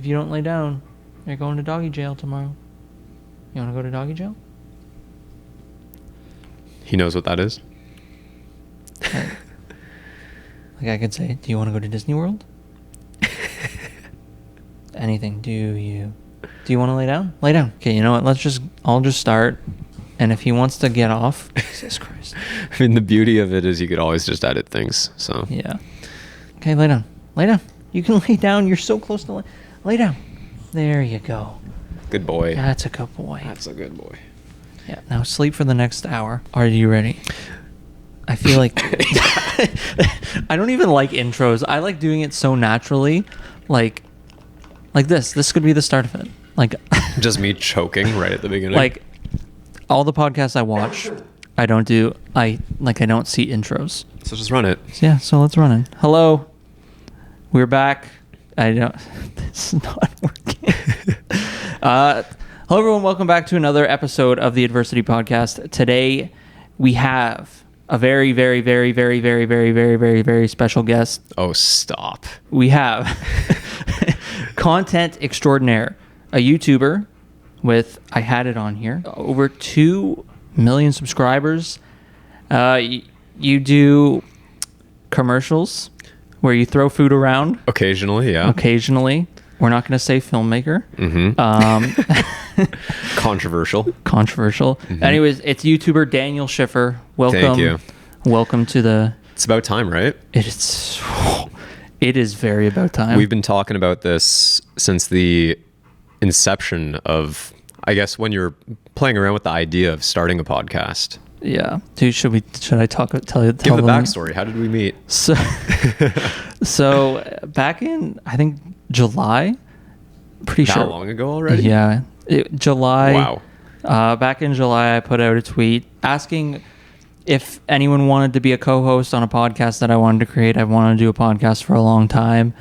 if you don't lay down, you're going to doggy jail tomorrow. You want to go to doggy jail? He knows what that is. Like I could say, do you want to go to Disney World? Anything. Do you want to lay down? Lay down. Okay, you know what? I'll just start. And if he wants to get off, Jesus Christ. I mean, the beauty of it is you could always just edit things. So yeah. Okay, lay down. Lay down. You can lay down. You're so close to lay down. There you go. Good boy. That's a good boy. That's a good boy. Yeah. Now sleep for the next hour. Are you ready? I feel like I don't even like intros. I like doing it so naturally, like this. This could be the start of it. Like just me choking right at the beginning. Like all the podcasts I watch, I don't see intros. So just run it. Yeah. So let's run it. Hello, we're back. This is not working. Hello everyone. Welcome back to another episode of the Adversity Podcast. Today we have a very, very, very, very, very, very, very, very, very special guest. Oh, stop. We have content extraordinaire, a YouTuber with, I had it on here, over 2 million subscribers. You do commercials where you throw food around. Occasionally, yeah. Occasionally. We're not going to say filmmaker. Mm-hmm. Controversial. Mm-hmm. Anyways, it's YouTuber Daniel Schiffer. Welcome. Thank you. Welcome to the... It's about time, right? It is very about time. We've been talking about this since the inception of, I guess, when you're playing around with the idea of starting a podcast. Yeah. Dude, should I tell Give the backstory. How did we meet? So back in, I think, July. Pretty sure. That long ago already? Yeah. July. Wow. Back in July, I put out a tweet asking if anyone wanted to be a co-host on a podcast that I wanted to create. I wanted to do a podcast for a long time.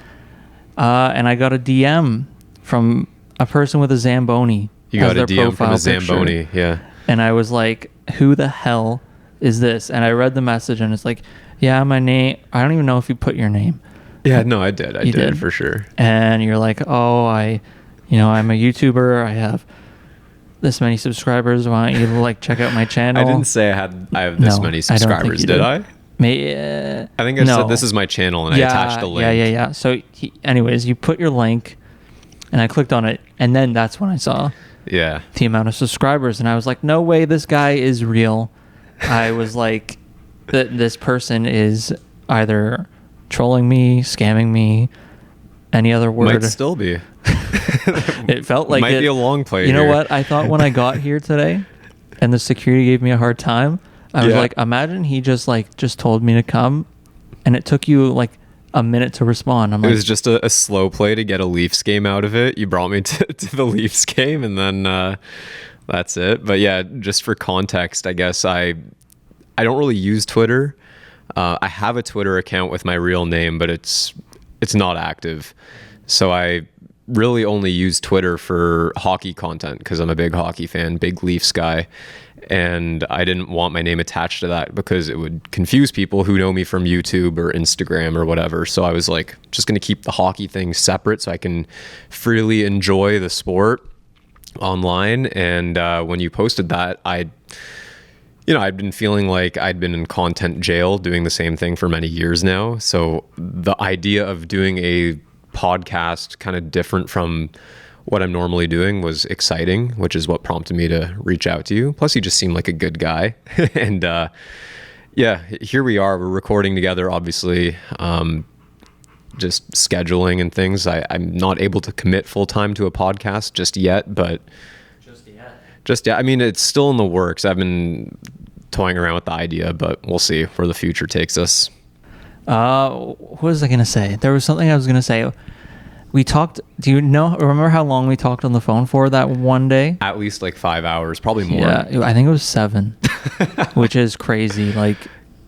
And I got a DM from a person with a Zamboni. You got a DM from a Zamboni, picture. yeah. And I was like, who the hell is this? And I read the message and it's like, yeah, my name. I don't even know if you put your name. Yeah, no, I did. I did for sure. And you're like, oh, I'm a YouTuber. I have this many subscribers. Why don't you check out my channel? I didn't say I have this many subscribers, did I? I think I said this is my channel and I attached a link. Yeah. So anyways, you put your link and I clicked on it. And then that's when I saw the amount of subscribers. And I was like, no way, this guy is real. I was like, this person is either trolling me, scamming me, any other word. Might still be. It felt like might be a long play. You know what? I thought when I got here today and the security gave me a hard time, I was like, imagine he just told me to come and it took you like a minute to respond. It was just a slow play to get a Leafs game out of it. You brought me to the Leafs game and then that's it. But yeah, just for context, I guess I don't really use Twitter. I have a Twitter account with my real name, but it's not active. So I really only use Twitter for hockey content because I'm a big hockey fan, big Leafs guy. And I didn't want my name attached to that because it would confuse people who know me from YouTube or Instagram or whatever. So I was like, just going to keep the hockey thing separate so I can freely enjoy the sport online. And when you posted that, I'd been feeling like I'd been in content jail doing the same thing for many years now. So the idea of doing a podcast kind of different from what I'm normally doing was exciting, which is what prompted me to reach out to you. Plus, you just seem like a good guy. And here we are. We're recording together, obviously. Just scheduling and things. I'm not able to commit full time to a podcast just yet, but just yet. I mean, it's still in the works. I've been toying around with the idea, but we'll see where the future takes us. What was I going to say? There was something I was going to say. We talked, remember how long we talked on the phone for that one day? At least like 5 hours, probably more. Yeah, I think it was 7, which is crazy.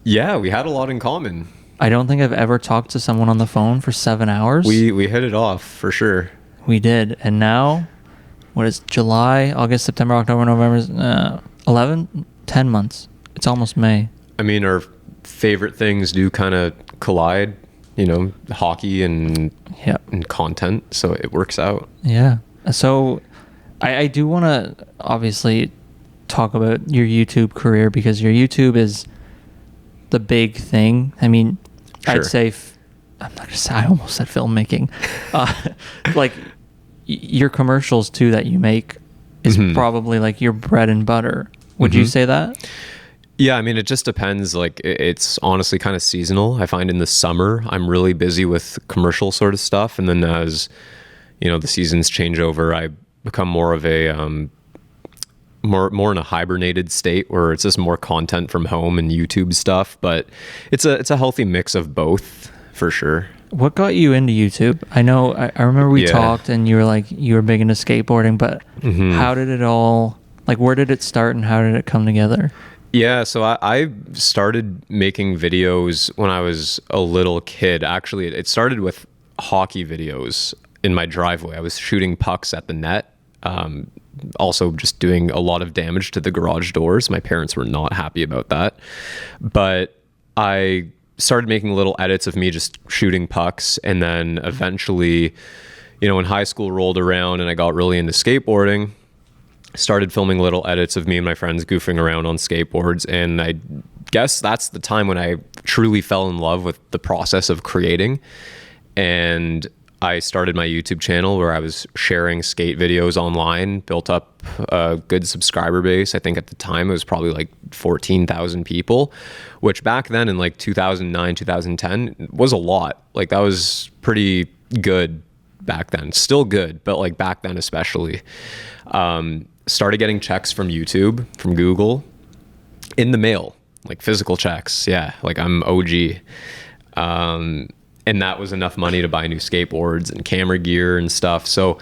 Yeah, we had a lot in common. I don't think I've ever talked to someone on the phone for 7 hours. We hit it off for sure. We did. And now, what is July, August, September, October, November, 10 months. It's almost May. I mean, our favorite things do kind of collide hockey and content. So it works out. Yeah. So I do want to obviously talk about your YouTube career, because your YouTube is the big thing. I mean, sure. I'd say, I'm not gonna say, I almost said filmmaking. Like your commercials too that you make is probably like your bread and butter. Would you say that? Yeah, I mean, it just depends. Like, it's honestly kind of seasonal. I find in the summer, I'm really busy with commercial sort of stuff. And then as, the seasons change over, I become more of a, more in a hibernated state where it's just more content from home and YouTube stuff. But it's a healthy mix of both, for sure. What got you into YouTube? I know, I remember we talked and you were like, you were big into skateboarding, but how did it all, like, where did it start and how did it come together? Yeah, so I started making videos when I was a little kid. Actually, it started with hockey videos in my driveway. I was shooting pucks at the net, also just doing a lot of damage to the garage doors. My parents were not happy about that. But I started making little edits of me just shooting pucks. And then eventually, when high school rolled around and I got really into skateboarding, started filming little edits of me and my friends goofing around on skateboards. And I guess that's the time when I truly fell in love with the process of creating. And I started my YouTube channel where I was sharing skate videos online, built up a good subscriber base. I think at the time it was probably like 14,000 people, which back then in like 2009, 2010 was a lot. Like that was pretty good back then. Still good, but like back then especially. Started getting checks from YouTube, from Google, in the mail, like physical checks. Yeah, like I'm OG. And that was enough money to buy new skateboards and camera gear and stuff. So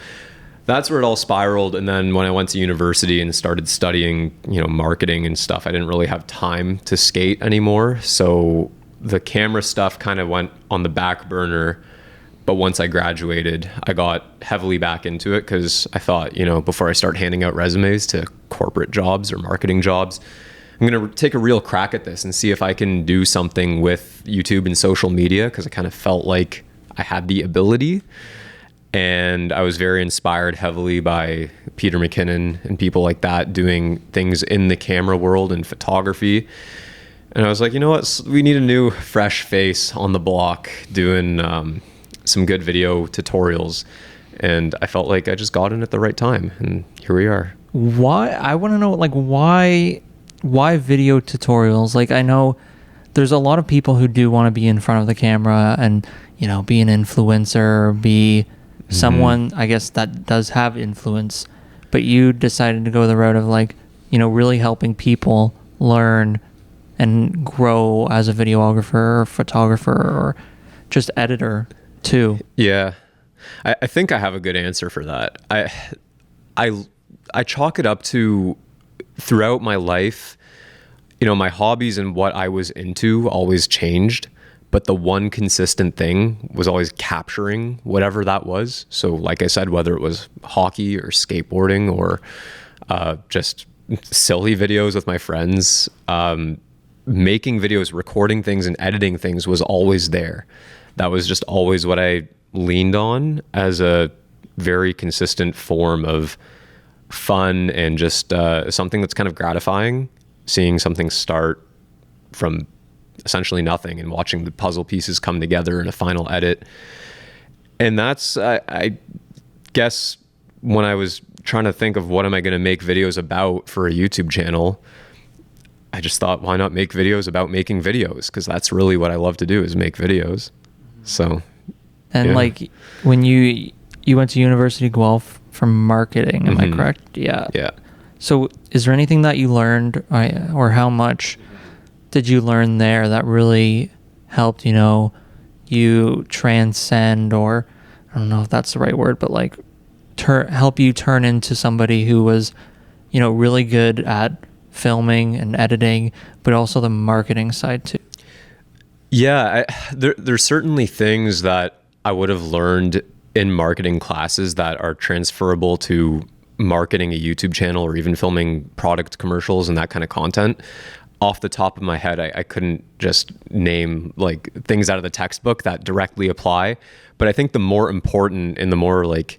that's where it all spiraled. And then when I went to university and started studying, marketing and stuff, I didn't really have time to skate anymore. So the camera stuff kind of went on the back burner. But once I graduated, I got heavily back into it because I thought, before I start handing out resumes to corporate jobs or marketing jobs, I'm going to take a real crack at this and see if I can do something with YouTube and social media, because I kind of felt like I had the ability. And I was very inspired heavily by Peter McKinnon and people like that doing things in the camera world and photography. And I was like, you know what? We need a new fresh face on the block doing some good video tutorials. And I felt like I just got in at the right time, and here we are. Why? I want to know, like, why video tutorials? Like, I know there's a lot of people who do want to be in front of the camera and, be an influencer, be someone, I guess, that does have influence. But you decided to go the route of, like, really helping people learn and grow as a videographer or photographer or just editor too. Yeah. I think I have a good answer for that. I chalk it up to, throughout my life, my hobbies and what I was into always changed, but the one consistent thing was always capturing whatever that was. So like I said, whether it was hockey or skateboarding or just silly videos with my friends, making videos, recording things and editing things was always there. That was just always what I leaned on as a very consistent form of fun and just something that's kind of gratifying, seeing something start from essentially nothing and watching the puzzle pieces come together in a final edit. And that's, I guess, when I was trying to think of what am I going to make videos about for a YouTube channel, I just thought, why not make videos about making videos? Because that's really what I love to do, is make videos. So, and like when you went to University of Guelph for marketing, am I correct? Yeah. Yeah. So is there anything that you learned, or how much did you learn there that really helped, you transcend, or I don't know if that's the right word, but like help you turn into somebody who was, really good at filming and editing, but also the marketing side too? Yeah, there's certainly things that I would have learned in marketing classes that are transferable to marketing a YouTube channel or even filming product commercials and that kind of content. off the top of my head, I couldn't just name like things out of the textbook that directly apply. But I think the more important and the more like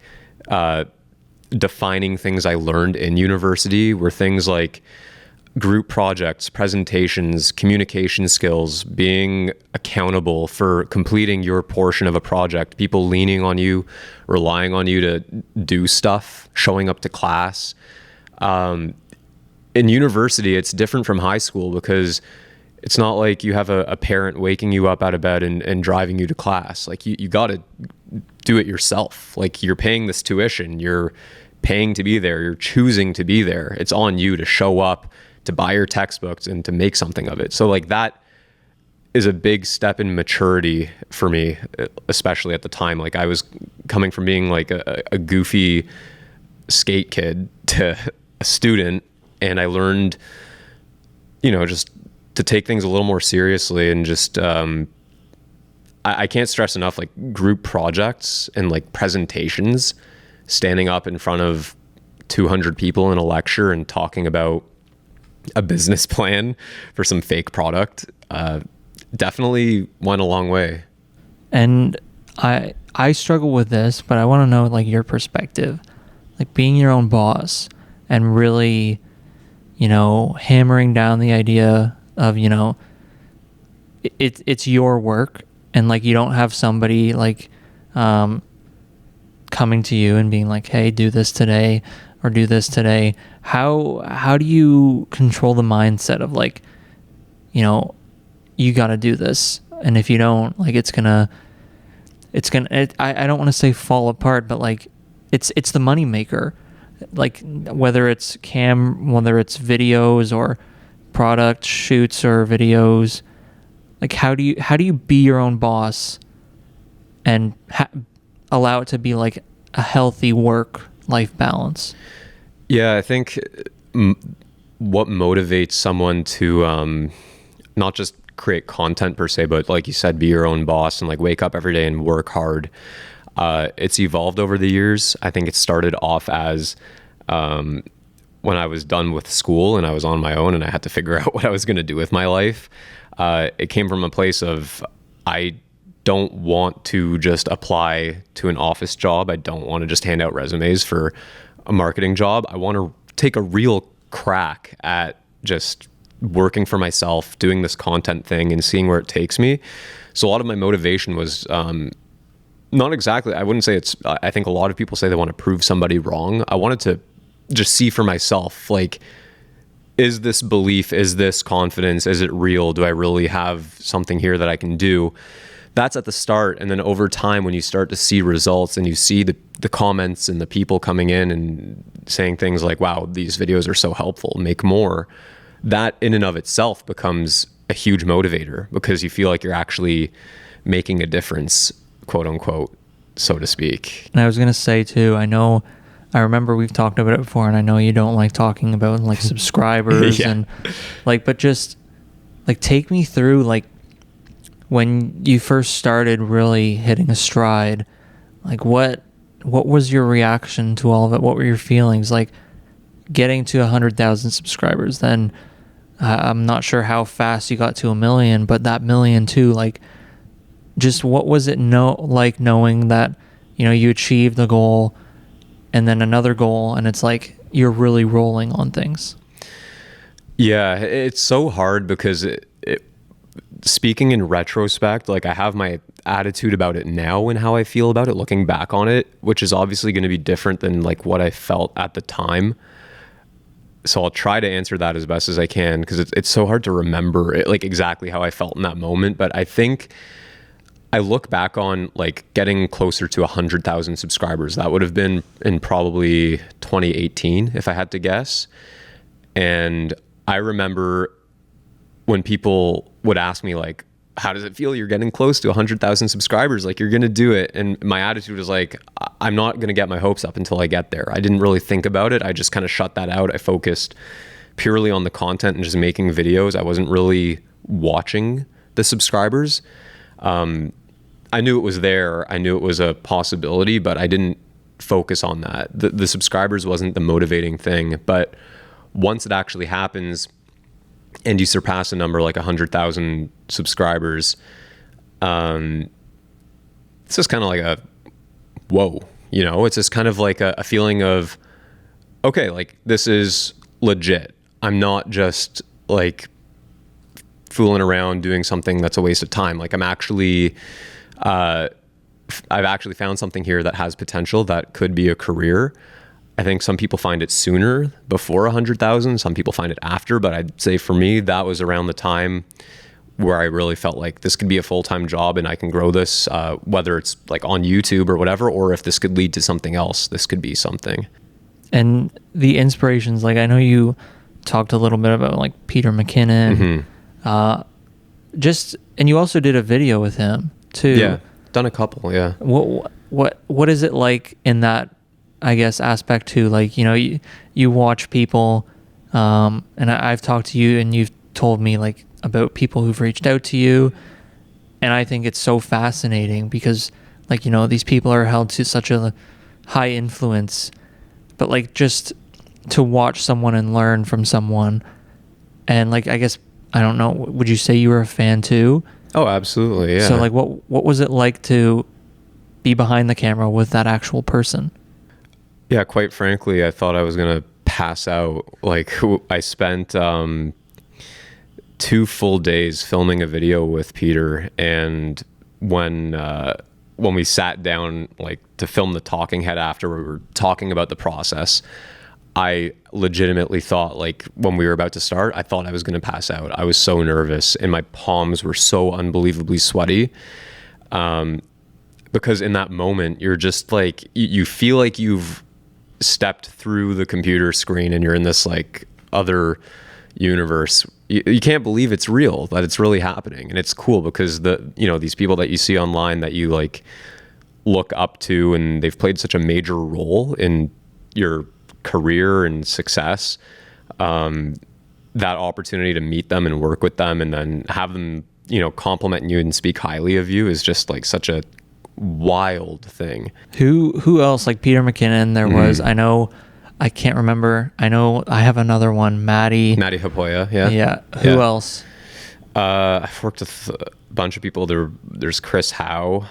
defining things I learned in university were things like group projects, presentations, communication skills, being accountable for completing your portion of a project, people leaning on you, relying on you to do stuff, showing up to class. In university, it's different from high school because it's not like you have a parent waking you up out of bed and driving you to class. Like you got to do it yourself. Like you're paying this tuition, you're paying to be there, you're choosing to be there. It's on you to show up, to buy your textbooks and to make something of it. So like that is a big step in maturity for me, especially at the time. Like I was coming from being like a goofy skate kid to a student, and I learned, just to take things a little more seriously and just, I can't stress enough, like group projects and like presentations, standing up in front of 200 people in a lecture and talking about a business plan for some fake product, definitely went a long way. And I struggle with this, but I want to know like your perspective, like being your own boss and really, hammering down the idea of, it's your work, and like you don't have somebody like coming to you and being like, hey, do this today or do this today. How do you control the mindset of like, you got to do this, and if you don't, like I don't want to say fall apart, but like it's the money maker. Like whether it's videos or product shoots or videos, like how do you be your own boss and allow it to be like a healthy work-life balance? Yeah, I think what motivates someone to not just create content per se, but like you said, be your own boss and like wake up every day and work hard. It's evolved over the years. I think it started off as when I was done with school and I was on my own and I had to figure out what I was going to do with my life. It came from a place of, I don't want to just apply to an office job. I don't want to just hand out resumes for a marketing job. I want to take a real crack at just working for myself, doing this content thing and seeing where it takes me. So a lot of my motivation was not exactly, I wouldn't say it's, I think a lot of people say they want to prove somebody wrong. I wanted to just see for myself, like, is this belief, is this confidence, is it real? Do I really have something here that I can do? That's at the start. And then over time, when you start to see results and you see the comments and the people coming in and saying things like, wow, these videos are so helpful, make more, that in and of itself becomes a huge motivator because you feel like you're actually making a difference, quote unquote, so to speak. And I was going to say too, I remember we've talked about it before, and I know you don't like talking about like subscribers yeah. and like, but just like take me through like when you first started really hitting a stride, like what was your reaction to all of it? What were your feelings like getting to 100,000 subscribers? Then I'm not sure how fast you got to 1 million, but that 1 million too, like just what was it like knowing that, you achieved the goal and then another goal, and it's like you're really rolling on things? Yeah, it's so hard because speaking in retrospect, like I have my attitude about it now and how I feel about it looking back on it, which is obviously going to be different than like what I felt at the time. So I'll try to answer that as best as I can because it's so hard to remember it, like exactly how I felt in that moment. But I think I look back on like getting closer to 100,000 subscribers. That would have been in probably 2018, if I had to guess. And I remember when people would ask me like, how does it feel? You're getting close to 100,000 subscribers. Like you're going to do it. And my attitude was like, I'm not going to get my hopes up until I get there. I didn't really think about it. I just kind of shut that out. I focused purely on the content and just making videos. I wasn't really watching the subscribers. I knew it was there. I knew it was a possibility, but I didn't focus on that. The subscribers wasn't the motivating thing. But once it actually happens, and you surpass a number like 100,000 subscribers, it's just kind of like a whoa, you know, it's just kind of like a feeling of, okay, like this is legit. I'm not just like fooling around doing something that's a waste of time. Like I'm actually, I've actually found something here that has potential that could be a career. I think some people find it sooner, before 100,000. Some people find it after, but I'd say for me, that was around the time where I really felt like this could be a full-time job and I can grow this, whether it's like on YouTube or whatever, or if this could lead to something else, this could be something. And the inspirations, like I know you talked a little bit about like Peter McKinnon, and you also did a video with him too. Yeah, done a couple. Yeah. What is it like in that, I guess, aspect too? Like, you know, you watch people, and I've talked to you and you've told me like about people who've reached out to you, and I think it's so fascinating because, like, you know, these people are held to such a high influence, but like just to watch someone and learn from someone, and like, I guess, I don't know, would you say you were a fan too? Oh, absolutely, yeah. So like, what was it like to be behind the camera with that actual person? Yeah, quite frankly, I thought I was gonna pass out. Like, I spent 2 full days filming a video with Peter, and when we sat down like to film the talking head after, we were talking about the process, I legitimately thought, like, when we were about to start, I thought I was going to pass out. I was so nervous and my palms were so unbelievably sweaty. Because in that moment, you're just like, you feel like you've stepped through the computer screen and you're in this like other universe. You can't believe it's real, that it's really happening. And it's cool because these people that you see online that you like look up to, and they've played such a major role in your career and success, that opportunity to meet them and work with them and then have them, you know, compliment you and speak highly of you is just like such a wild thing. Who else? Like Peter McKinnon, there was, I know, I can't remember. I know I have another one, Maddie Hapoya. Yeah. Who else? I've worked with a bunch of people. There's Chris Howe.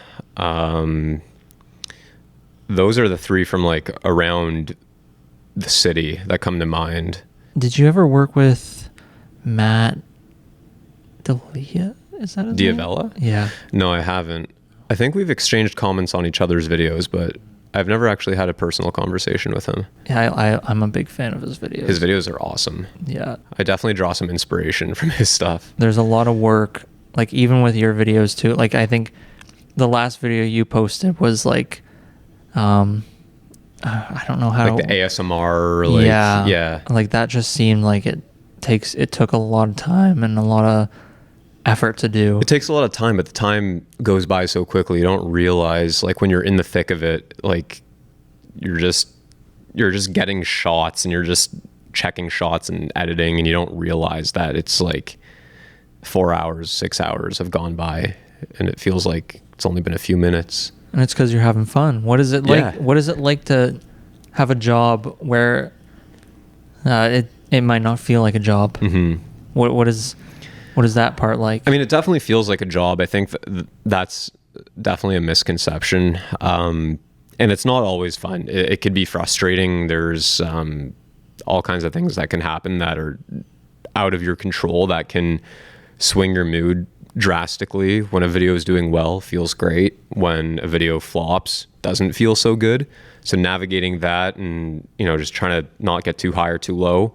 Those are the 3 from like around the city that come to mind. Did you ever work with Matt D'Elia? Is that his Diavella? name? Yeah. No, I haven't. I think we've exchanged comments on each other's videos, but I've never actually had a personal conversation with him. Yeah, I'm a big fan of his videos. His videos are awesome. Yeah. I definitely draw some inspiration from his stuff. There's a lot of work, like even with your videos too. Like I think the last video you posted was like, I don't know how like the ASMR, like, yeah. Like that just seemed like it took a lot of time and a lot of effort to do. It takes a lot of time, but the time goes by so quickly. You don't realize, like, when you're in the thick of it, like you're just getting shots and you're just checking shots and editing, and you don't realize that it's like 4 hours, 6 hours have gone by and it feels like it's only been a few minutes. And it's because you're having fun. What is it like? Yeah. What is it like to have a job where it might not feel like a job? Mm-hmm. What is that part like? I mean, it definitely feels like a job. I think that's definitely a misconception. And it's not always fun. It could be frustrating. There's all kinds of things that can happen that are out of your control that can swing your mood drastically. When a video is doing well, feels great. When a video flops, doesn't feel so good. So navigating that and, you know, just trying to not get too high or too low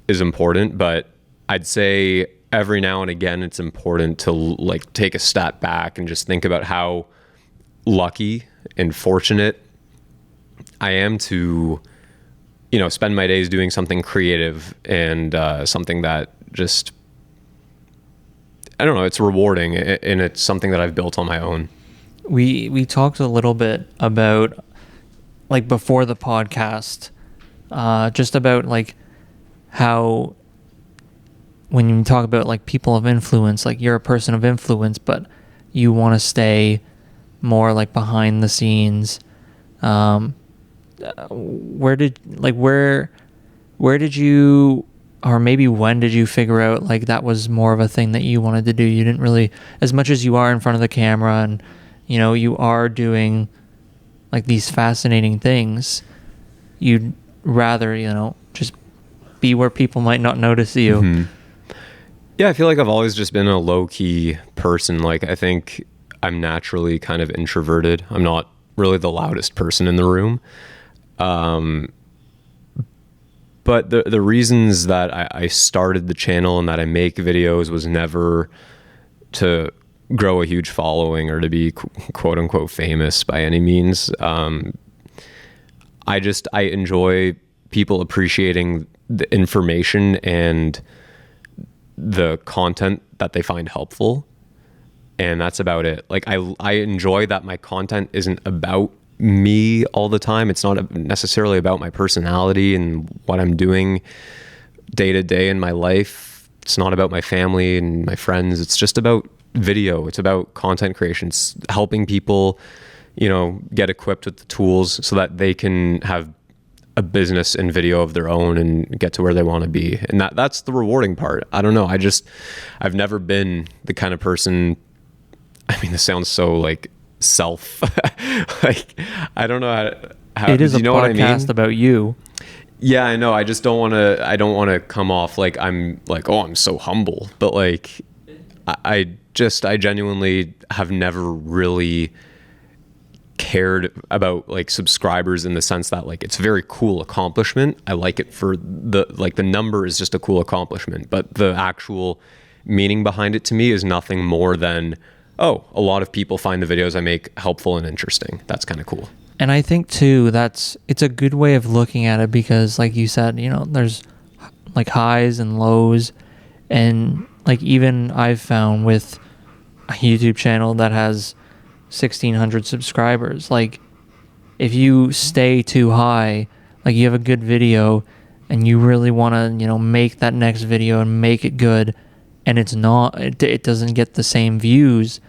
is important. But I'd say every now and again, it's important to like take a step back and just think about how lucky and fortunate I am to, you know, spend my days doing something creative and something that just, I don't know, it's rewarding, and it's something that I've built on my own. We talked a little bit about, like, before the podcast, just about like how when you talk about like people of influence, like you're a person of influence, but you want to stay more like behind the scenes. Where did you, or maybe when did you figure out like that was more of a thing that you wanted to do? You didn't really, as much as you are in front of the camera and, you know, you are doing like these fascinating things, you'd rather, you know, just be where people might not notice you. Mm-hmm. Yeah, I feel like I've always just been a low-key person. Like, I think I'm naturally kind of introverted. I'm not really the loudest person in the room. But the reasons that I started the channel and that I make videos was never to grow a huge following or to be quote unquote famous by any means. I enjoy people appreciating the information and the content that they find helpful. And that's about it. Like I enjoy that my content isn't about me all the time. It's not necessarily about my personality and what I'm doing day to day in my life. It's not about my family and my friends. It's just about video. It's about content creation. It's helping people, you know, get equipped with the tools so that they can have a business and video of their own and get to where they want to be. And that's the rewarding part. I don't know. I've never been the kind of person, I mean, this sounds so like like, I don't know how it is a you know podcast what I mean? about you. Yeah, I know. I just don't want to come off like I'm like, oh, I'm so humble. But like, I genuinely have never really cared about like subscribers in the sense that like it's a very cool accomplishment. I like it for the number is just a cool accomplishment, but the actual meaning behind it to me is nothing more than, oh, a lot of people find the videos I make helpful and interesting. That's kind of cool. And I think too, it's a good way of looking at it because like you said, you know, there's like highs and lows, and like even I've found with a YouTube channel that has 1,600 subscribers, like if you stay too high, like you have a good video and you really want to, you know, make that next video and make it good, and it doesn't get the same views,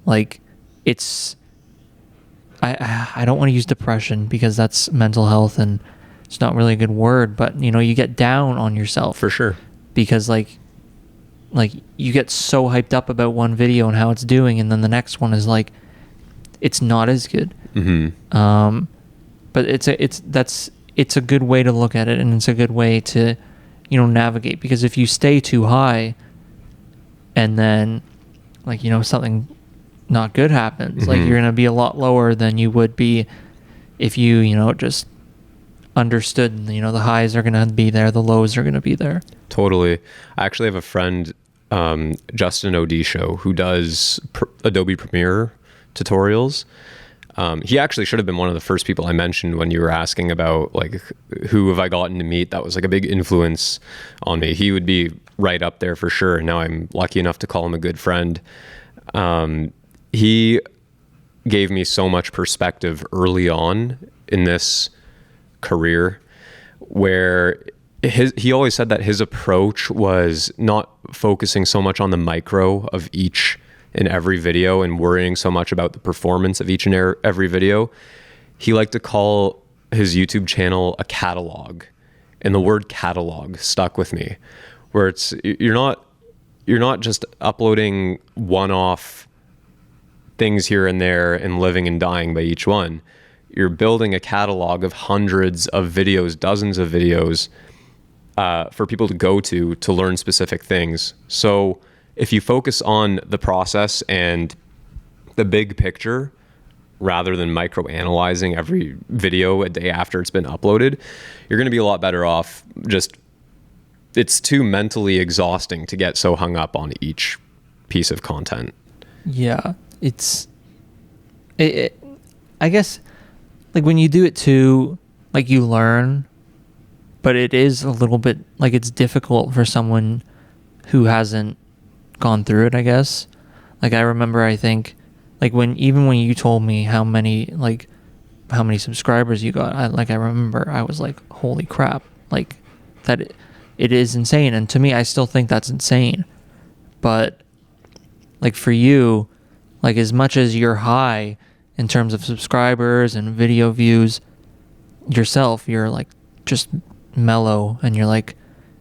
like it's, I don't want to use depression because that's mental health and it's not really a good word, but you know, you get down on yourself. For sure. Because like you get so hyped up about one video and how it's doing, and then the next one is like, it's not as good. Mm-hmm. But it's a good way to look at it, and it's a good way to, you know, navigate, because if you stay too high and then like, you know, something not good happens, mm-hmm. like you're going to be a lot lower than you would be if you know, just understood, you know, the highs are going to be there, the lows are going to be there. Totally. I actually have a friend, Justin O'D Show, who does Adobe Premiere tutorials. He actually should have been one of the first people I mentioned when you were asking about like who have I gotten to meet that was like a big influence on me. He would be right up there for sure. Now I'm lucky enough to call him a good friend. He gave me so much perspective early on in this career, where he always said that his approach was not focusing so much on the micro of each and every video and worrying so much about the performance of each and every video. He liked to call his YouTube channel a catalog, and the word catalog stuck with me, where it's you're not just uploading one-off things here and there and living and dying by each one. You're building a catalog of hundreds of videos, dozens of videos, for people to go to learn specific things. So if you focus on the process and the big picture rather than micro-analyzing every video a day after it's been uploaded, you're going to be a lot better off. Just, it's too mentally exhausting to get so hung up on each piece of content. Yeah, I guess like when you do it too, like you learn, but it is a little bit like it's difficult for someone who hasn't gone through it, I guess. Like I remember, I think like when you told me how many subscribers you got, I remember I was like, holy crap, like that it is insane. And to me, I still think that's insane. But like for you, like as much as you're high in terms of subscribers and video views yourself, you're like just mellow, and you're like,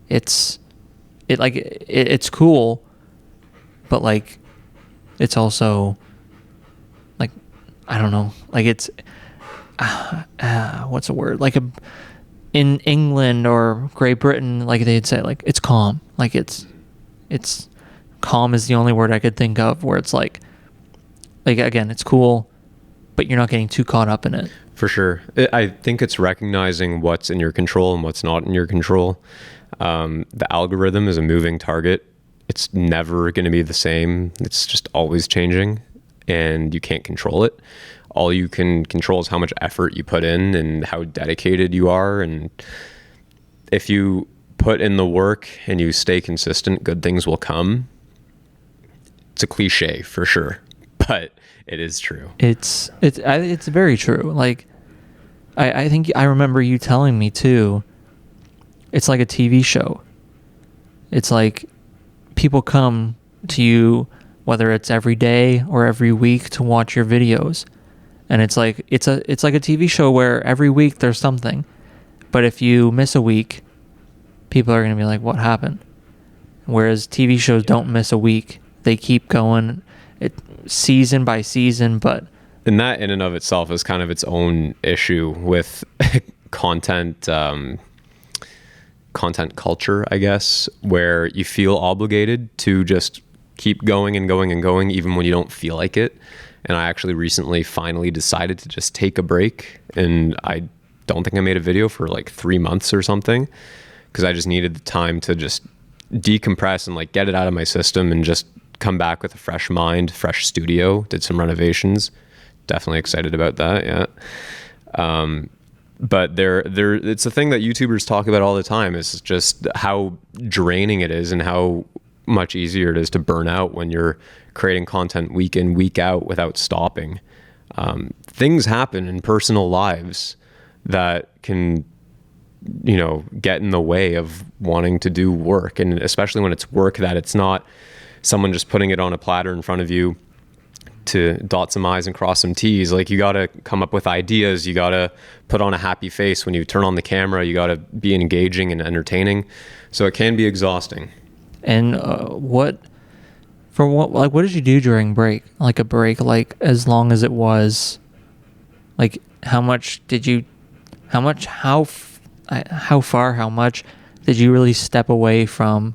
it's it's cool, but like it's also like, I don't know, like it's what's the word, like in England or Great Britain, like they'd say like it's calm, like it's calm is the only word I could think of, where it's like again, it's cool, but you're not getting too caught up in it. For sure. I think it's recognizing what's in your control and what's not in your control. The algorithm is a moving target. It's never going to be the same. It's just always changing, and you can't control it. All you can control is how much effort you put in and how dedicated you are. And if you put in the work and you stay consistent, good things will come. It's a cliche for sure, but it is true. It's very true. Like, I think I remember you telling me too, it's like a TV show. It's like people come to you, whether it's every day or every week, to watch your videos. And it's like it's like a TV show where every week there's something. But if you miss a week, people are going to be like, what happened? Whereas TV shows don't miss a week. They keep going season by season. But and that in and of itself is kind of its own issue with content culture, I guess, where you feel obligated to just keep going and going and going even when you don't feel like it. And I actually recently finally decided to just take a break, and I don't think I made a video for like 3 months or something, because I just needed the time to just decompress and like get it out of my system and just come back with a fresh mind, fresh studio. Did some renovations. Definitely excited about that. Yeah. But it's a thing that YouTubers talk about all the time, is just how draining it is and how much easier it is to burn out when you're creating content week in, week out without stopping. Things happen in personal lives that can, get in the way of wanting to do work. And especially when it's work that it's not someone just putting it on a platter in front of you to dot some I's and cross some T's. Like, you got to come up with ideas. You got to put on a happy face when you turn on the camera. You got to be engaging and entertaining. So it can be exhausting. And what did you do during break? Like a break, like as long as it was, like how much did you really step away from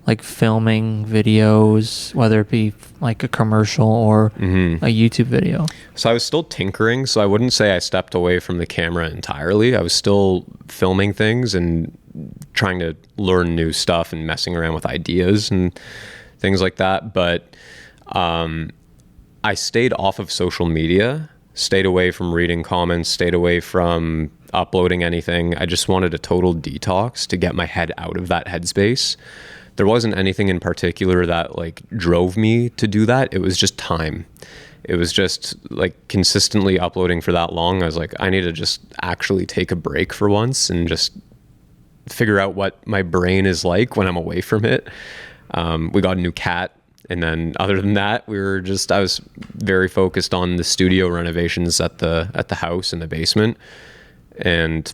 like filming videos, whether it be like a commercial or a YouTube video? So I was still tinkering, so I wouldn't say I stepped away from the camera entirely. I was still filming things and trying to learn new stuff and messing around with ideas and things like that. But I stayed off of social media, stayed away from reading comments, stayed away from uploading anything. I just wanted a total detox to get my head out of that headspace. There wasn't anything in particular that like drove me to do that. It was just time. It was just like consistently uploading for that long. I was like, I need to just actually take a break for once and just figure out what my brain is like when I'm away from it. We got a new cat. And then other than that, I was very focused on the studio renovations at the house in the basement. And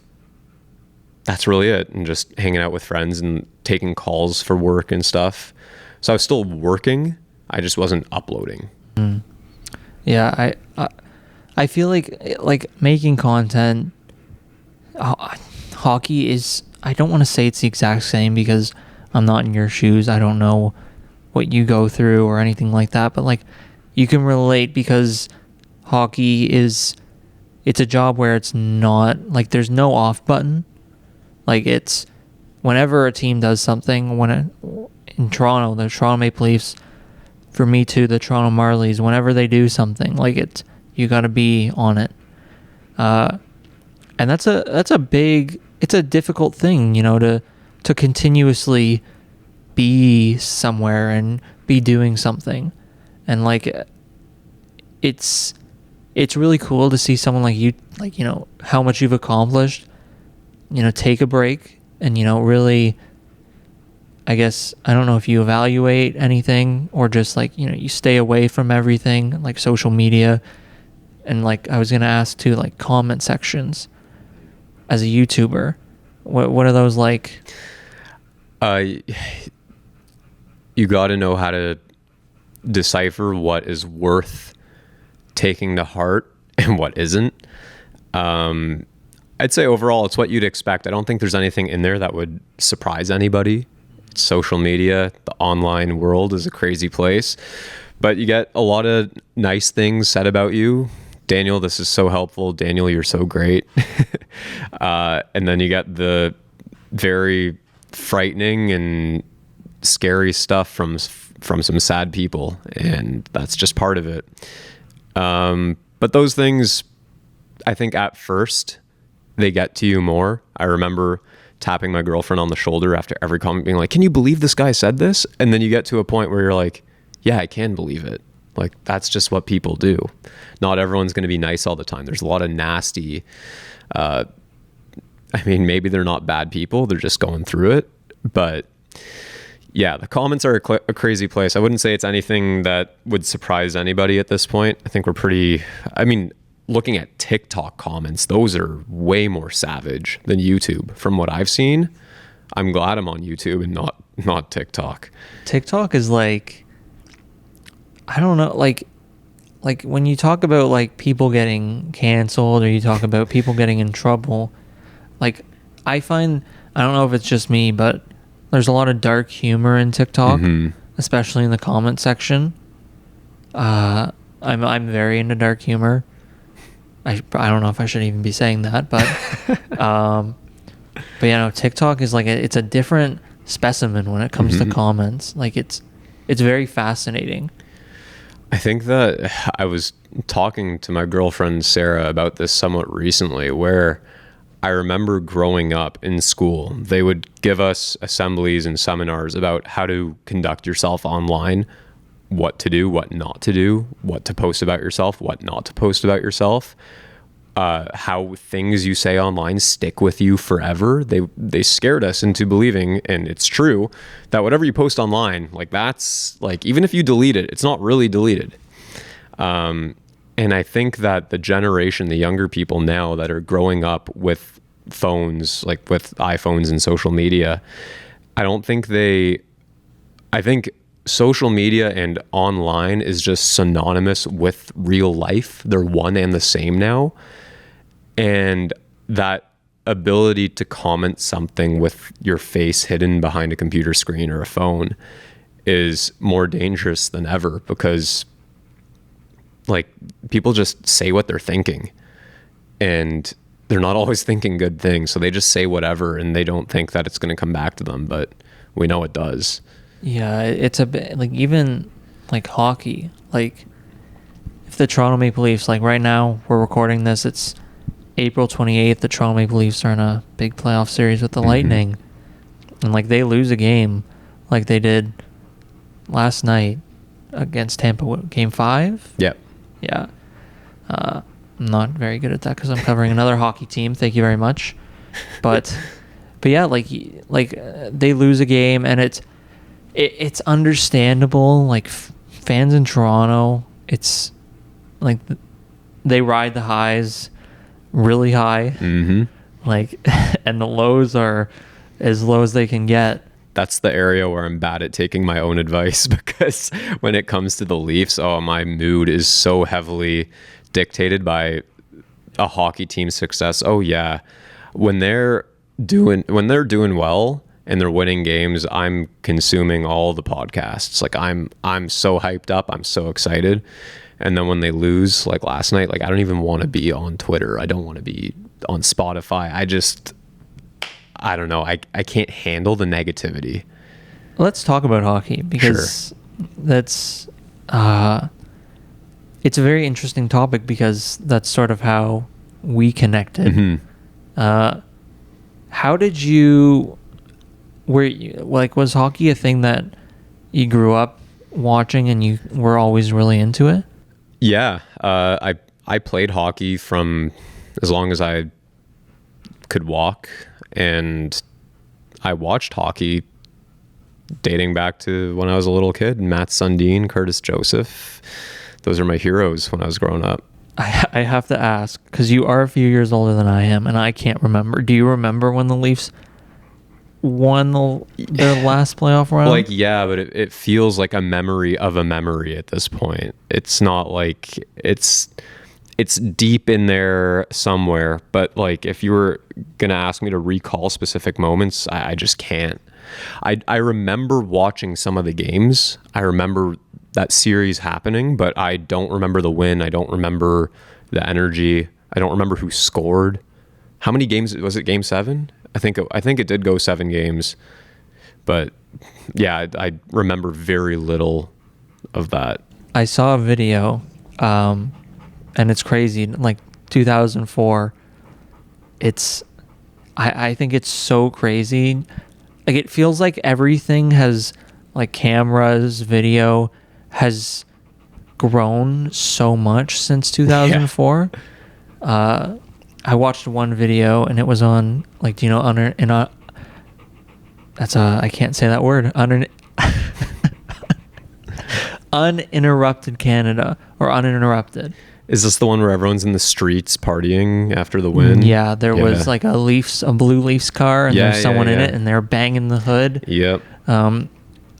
that's really it. And just hanging out with friends and taking calls for work and stuff. So I was still working. I just wasn't uploading. Yeah. I feel like making content, hockey is, I don't want to say it's the exact same because I'm not in your shoes. I don't know what you go through or anything like that, but like you can relate because hockey it's a job where it's not like there's no off button. Like it's whenever a team does something, in Toronto, the Toronto Maple Leafs, for me too, the Toronto Marlies, whenever they do something, like you got to be on it. And it's a difficult thing, to continuously be somewhere and be doing something. And like it's really cool to see someone like you, like, how much you've accomplished, take a break and, really, I guess, I don't know if you evaluate anything or just like, you stay away from everything like social media. And like, I was going to ask too, like comment sections as a YouTuber, what are those like? You got to know how to decipher what is worth taking to heart and what isn't. I'd say overall, it's what you'd expect. I don't think there's anything in there that would surprise anybody. It's social media, the online world is a crazy place, but you get a lot of nice things said about you. Daniel, this is so helpful. Daniel, you're so great. And then you get the very frightening and scary stuff from some sad people, and that's just part of it. But those things, I think at first, they get to you more. I remember tapping my girlfriend on the shoulder after every comment being like, can you believe this guy said this? And then you get to a point where you're like, yeah, I can believe it. Like, that's just what people do. Not everyone's going to be nice all the time. There's a lot of nasty, maybe they're not bad people. They're just going through it. But yeah, the comments are a crazy place. I wouldn't say it's anything that would surprise anybody at this point. I think we're pretty, looking at TikTok comments, those are way more savage than YouTube from what I've seen. I'm glad I'm on YouTube and not TikTok. TikTok is like, I don't know, like when you talk about like people getting canceled, or you talk about people getting in trouble, like I find, I don't know if it's just me, but there's a lot of dark humor in TikTok, especially in the comment section. I'm very into dark humor. I don't know if I should even be saying that, but TikTok is like it's a different specimen when it comes to comments. Like it's very fascinating. I think that I was talking to my girlfriend Sarah about this somewhat recently, where I remember growing up in school, they would give us assemblies and seminars about how to conduct yourself online, what to do, what not to do, what to post about yourself, what not to post about yourself, how things you say online stick with you forever. They scared us into believing, and it's true, that whatever you post online, like that's like, even if you delete it, it's not really deleted. And I think that the younger people now that are growing up with phones, like with iPhones and social media, I think social media and online is just synonymous with real life. They're one and the same now. And that ability to comment something with your face hidden behind a computer screen or a phone is more dangerous than ever, because like people just say what they're thinking, and they're not always thinking good things. So they just say whatever, and they don't think that it's going to come back to them, but we know it does. Yeah, it's a bit like, even like hockey, like if the Toronto Maple Leafs, like right now we're recording this, it's April 28th, the Toronto Maple Leafs are in a big playoff series with the Lightning, and like they lose a game like they did last night against Tampa, Game 5? Yep. Yeah. I'm not very good at that because I'm covering another hockey team. Thank you very much. But yeah, like they lose a game, and it's understandable. Like fans in Toronto, it's like they ride the highs really high, like, and the lows are as low as they can get. That's the area where I'm bad at taking my own advice, because when it comes to the Leafs, my mood is so heavily dictated by a hockey team's success. Oh yeah, when they're doing well and they're winning games, I'm consuming all the podcasts. Like I'm so hyped up, I'm so excited. And then when they lose, like last night, like I don't even want to be on Twitter. I don't want to be on Spotify. I don't know. I can't handle the negativity. Let's talk about hockey, because that's it's a very interesting topic, because that's sort of how we connected. How did you, was hockey a thing that you grew up watching and you were always really into it? Yeah. I played hockey from as long as I could walk, and I watched hockey dating back to when I was a little kid. Matt Sundin, Curtis Joseph, those are my heroes when I was growing up. I have to ask, because you are a few years older than I am, and I can't remember. Do you remember when the Leafs won their last playoff round? Like, yeah, but it feels like a memory of a memory at this point. It's not like it's deep in there somewhere, but like if you were gonna ask me to recall specific moments, I just can't. I remember watching some of the games. I remember that series happening, but I don't remember the win. I don't remember the energy. I don't remember who scored. How many games was it? Game 7? I think it did go 7 games, but yeah, I remember very little of that. I saw a video, and it's crazy. Like 2004, I think it's so crazy. Like it feels like everything has, like cameras, video has grown so much since 2004. Yeah. I watched one video and it was on, like, do you know, I can't say that word. Uninterrupted Canada, or Uninterrupted. Is this the one where everyone's in the streets partying after the win? Yeah, there was like a blue Leafs car, and there's someone in it, and they're banging the hood. Yep.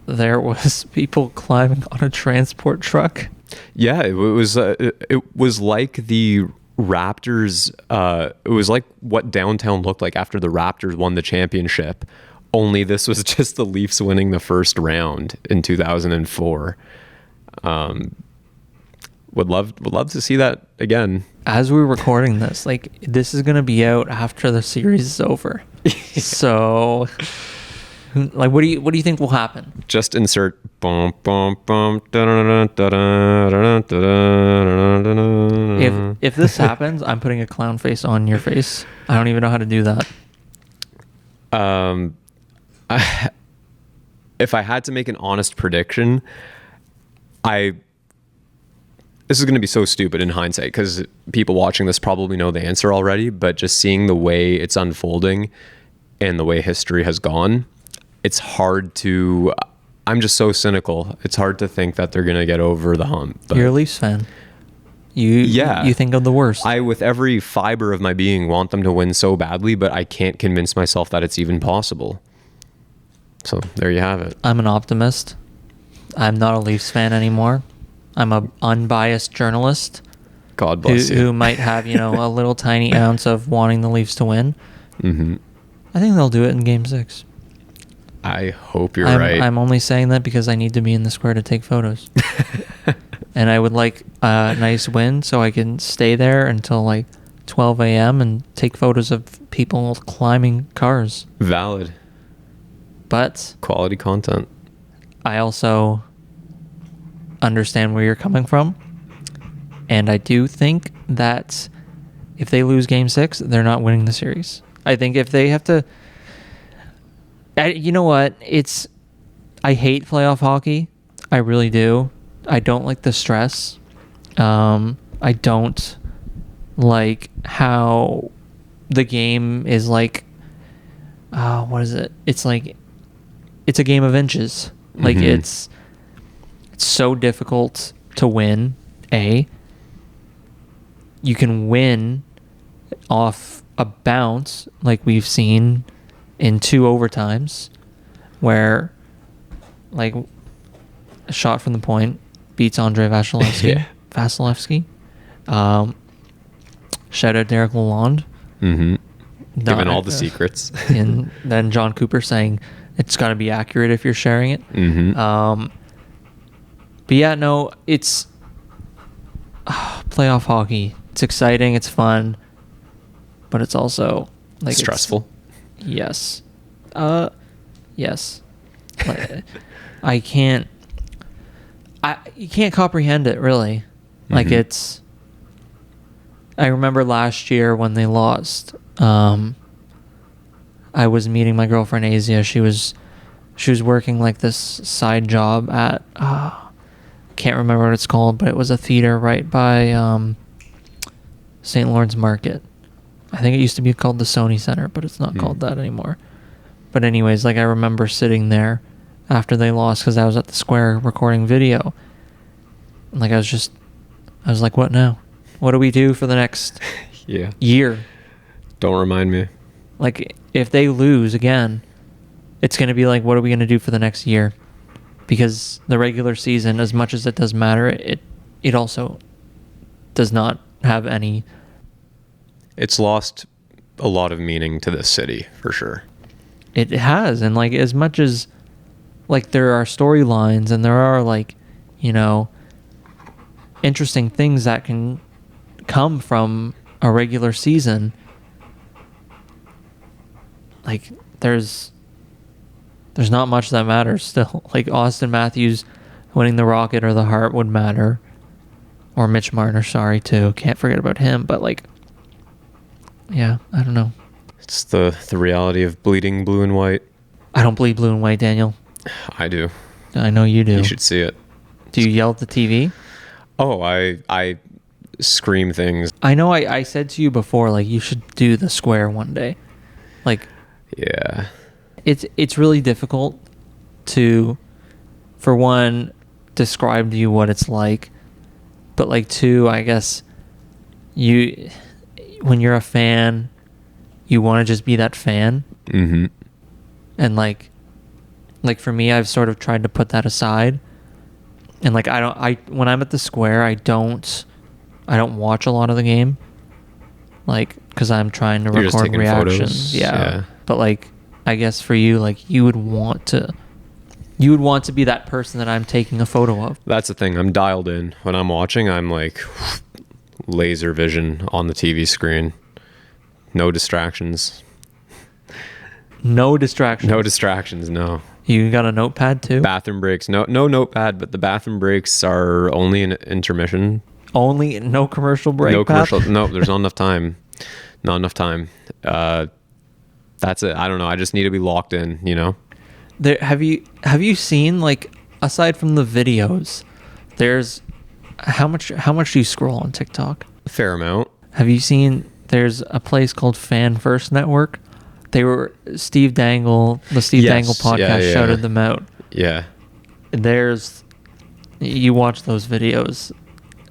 There was people climbing on a transport truck. Yeah, it was like the Raptors. It was like what downtown looked like after the Raptors won the championship. Only this was just the Leafs winning the first round in 2004. Would love to see that again. As we're recording this, like this is gonna be out after the series is over. So, like, what do you think will happen? Just insert bum bum bum. If this happens, I'm putting a clown face on your face. I don't even know how to do that. If I had to make an honest prediction, this is going to be so stupid in hindsight because people watching this probably know the answer already, but just seeing the way it's unfolding and the way history has gone, it's hard to, I'm just so cynical. It's hard to think that they're going to get over the hump. You're a Leafs fan. You think of the worst. I, with every fiber of my being, want them to win so badly, but I can't convince myself that it's even possible. So there you have it. I'm an optimist. I'm not a Leafs fan anymore. I'm a unbiased journalist. God bless you. Who might have, a little tiny ounce of wanting the Leafs to win. Mm-hmm. I think they'll do it in Game 6. I hope you're right. I'm only saying that because I need to be in the square to take photos. And I would like a nice win so I can stay there until like 12 a.m. and take photos of people climbing cars. Valid. But quality content. I also understand where you're coming from. And I do think that if they lose Game 6, they're not winning the series. I think if they have to... you know what? I hate playoff hockey. I really do. I don't like the stress. I don't like how the game is like... what is it? It's like... It's a game of inches. Like, it's so difficult to win, A. You can win off a bounce, like we've seen in 2 overtimes, where, like, a shot from the point beats Andrei Vasilevsky. Yeah. Shout out Derek Lalonde. Mm-hmm. Given all the secrets. And then John Cooper saying it's got to be accurate if you're sharing it. Mm-hmm. But yeah, no, it's playoff hockey. It's exciting. It's fun. But it's also like stressful. Yes. Yes. You can't comprehend it, really. Like, it's... I remember last year when they lost, I was meeting my girlfriend Asia. She was working like this side job at... can't remember what it's called, but it was a theater right by St. Lawrence Market. I think it used to be called the Sony Center, but it's not called that anymore. But anyways, like, I remember sitting there after they lost because I was at the square recording video. And like, I was like, what now? What do we do for the next year? Don't remind me. Like, if they lose again, it's going to be like, what are we going to do for the next year? Because the regular season, as much as it does matter, it also does not have any. It's lost a lot of meaning to this city, for sure. It has, and like as much as like there are storylines and there are like, you know, interesting things that can come from a regular season, like there's not much that matters still. Like Austin Matthews winning the Rocket or the Hart would matter, or Mitch Marner, sorry, too, can't forget about him. But like, yeah, I don't know. It's the reality of bleeding blue and white. I don't bleed blue and white, Daniel. I do. I know you do. You should see it. Do you yell at the TV? Oh, I scream things. I know I said to you before, like, you should do the square one day. Like, yeah. It's really difficult to, for one, describe to you what it's like. But like, two, I guess when you're a fan, you want to just be that fan. Mm-hmm. And like for me, I've sort of tried to put that aside. And like, when I'm at the square, I don't watch a lot of the game. Like, cause I'm trying to record reactions. Yeah. But like, I guess for you, like you would want to be that person that I'm taking a photo of. That's the thing. I'm dialed in. When I'm watching, I'm like laser vision on the TV screen. No distractions. No distractions. No distractions, no. You got a notepad too? Bathroom breaks. No notepad, but the bathroom breaks are only an intermission. Only no commercial break. No commercial. No, there's not enough time. Not enough time. That's it. I don't know. I just need to be locked in, you know? Have you seen, like, aside from the videos, there's how much do you scroll on TikTok? A fair amount. Have you seen there's a place called Fan First Network? Steve Dangle, the Steve Dangle podcast shouted them out. Yeah. You watch those videos.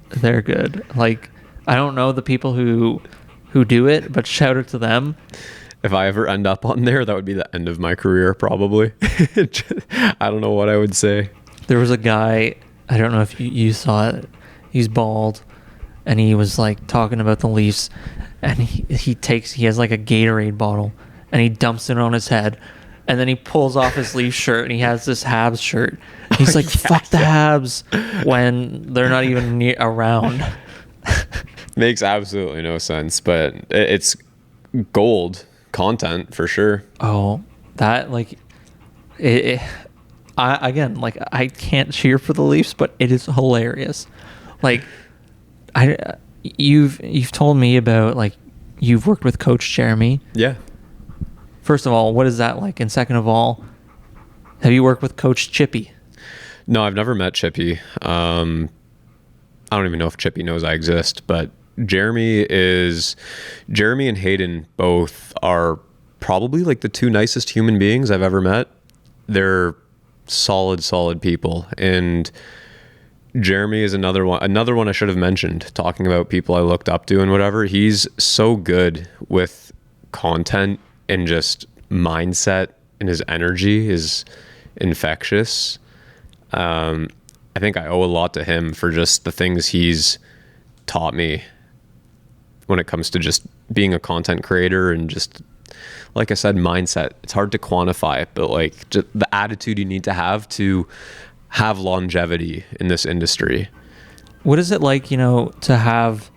They're good. Like, I don't know the people who do it, but shout out to them. If I ever end up on there, that would be the end of my career, probably. I don't know what I would say. There was a guy, I don't know if you saw it. He's bald, and he was like talking about the Leafs, and he has like a Gatorade bottle, and he dumps it on his head, and then he pulls off his Leafs shirt, and he has this Habs shirt. He's like, fuck the Habs, when they're not even around. Makes absolutely no sense, but it's gold content for sure. Oh, that like I can't cheer for the Leafs, but it is hilarious. Like, you've told me about, like, you've worked with Coach Jeremy. Yeah. First of all, what is that like? And second of all, have you worked with Coach Chippy? No, I've never met Chippy. I don't even know if Chippy knows I exist, but Jeremy and Hayden both are probably like the two nicest human beings I've ever met. They're solid people. And Jeremy is another one I should have mentioned, talking about people I looked up to and whatever. He's so good with content and just mindset, and his energy is infectious. I think I owe a lot to him for just the things he's taught me when it comes to just being a content creator and just, like I said, mindset. It's hard to quantify it, but like just the attitude you need to have longevity in this industry. What is it like, you know, to have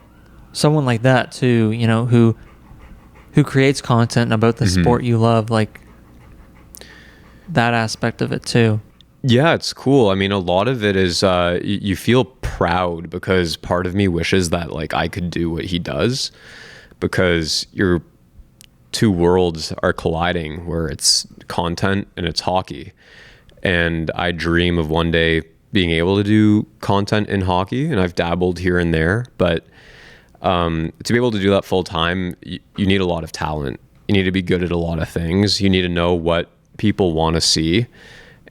someone like that too, you know, who creates content about the sport you love, like that aspect of it too? Yeah, it's cool. I mean, a lot of it is you feel proud, because part of me wishes that like I could do what he does, because your two worlds are colliding, where it's content and it's hockey. And I dream of one day being able to do content in hockey, and I've dabbled here and there, but to be able to do that full time, you need a lot of talent. You need to be good at a lot of things. You need to know what people want to see.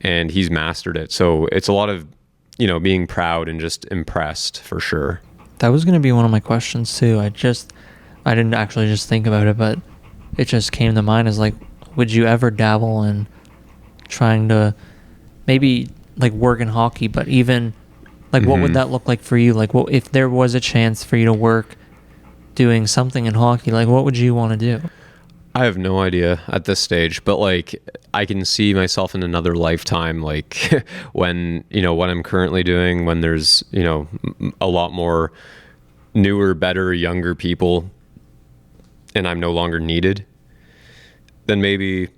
And he's mastered it. So it's a lot of, you know, being proud and just impressed, for sure. That was going to be one of my questions too. I didn't actually just think about it, but it just came to mind as like, would you ever dabble in trying to maybe like work in hockey, but even like what would that look like for you? Like, what if there was a chance for you to work doing something in hockey? Like, what would you want to do? I have no idea at this stage, but like I can see myself in another lifetime, like when, you know, what I'm currently doing, when there's, you know, a lot more newer, better, younger people and I'm no longer needed, then maybe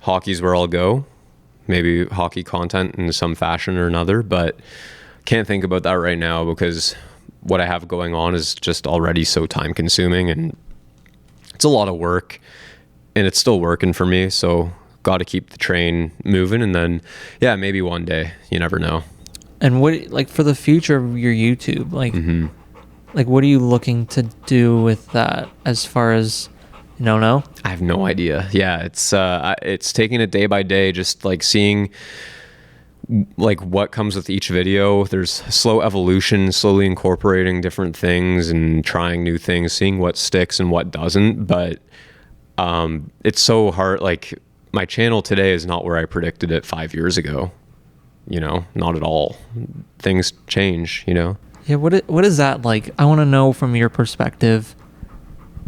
hockey's where I'll go. Maybe hockey content in some fashion or another, but can't think about that right now because what I have going on is just already so time consuming and it's a lot of work and it's still working for me. So got to keep the train moving. And then, yeah, maybe one day, you never know. And what, like for the future of your YouTube, like, like what are you looking to do with that as far as, you don't know? I have no idea. Yeah. It's taking it day by day, just like seeing like what comes with each video. There's slow evolution, slowly incorporating different things and trying new things, seeing what sticks and what doesn't. But it's so hard. Like my channel today is not where I predicted it 5 years ago, you know, not at all. Things change, you know? Yeah. What is that like? I want to know from your perspective.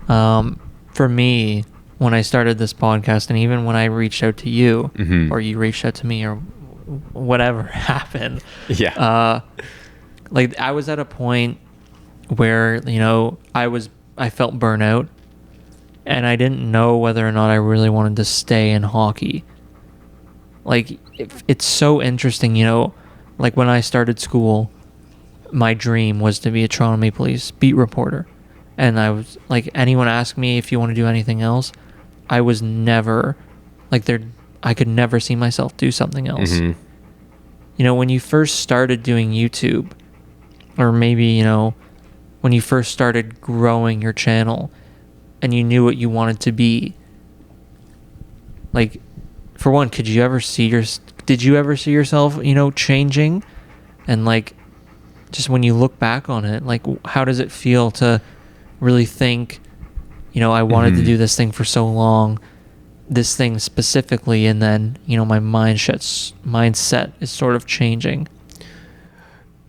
For me, when I started this podcast and even when I reached out to you or you reached out to me or whatever happened. Yeah. Like I was at a point where, you know, I felt burnout and I didn't know whether or not I really wanted to stay in hockey. Like it's so interesting, you know, like when I started school, my dream was to be a Toronto Maple Leafs beat reporter. And I was like, anyone asked me if you want to do anything else, I was never like I could never see myself do something else. You know, when you first started doing YouTube, or maybe, you know, when you first started growing your channel and you knew what you wanted to be, like, for one, did you ever see yourself, you know, changing? And like, just when you look back on it, like, how does it feel to really think, you know, I wanted to do this thing for so long, this thing specifically, and then, you know, my mindset is sort of changing?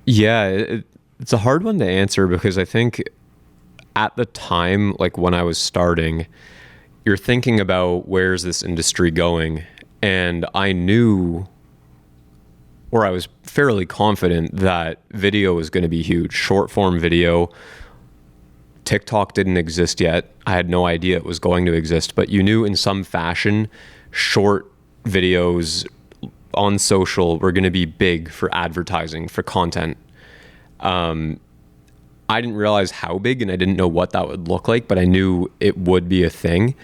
Yeah, it's a hard one to answer because I think at the time, like when I was starting, you're thinking about where's this industry going? And I knew, or I was fairly confident that video was going to be huge. Short form video. TikTok didn't exist yet. I had no idea it was going to exist, but you knew in some fashion, short videos on social were going to be big for advertising, for content. I didn't realize how big and I didn't know what that would look like, but I knew it would be a thing.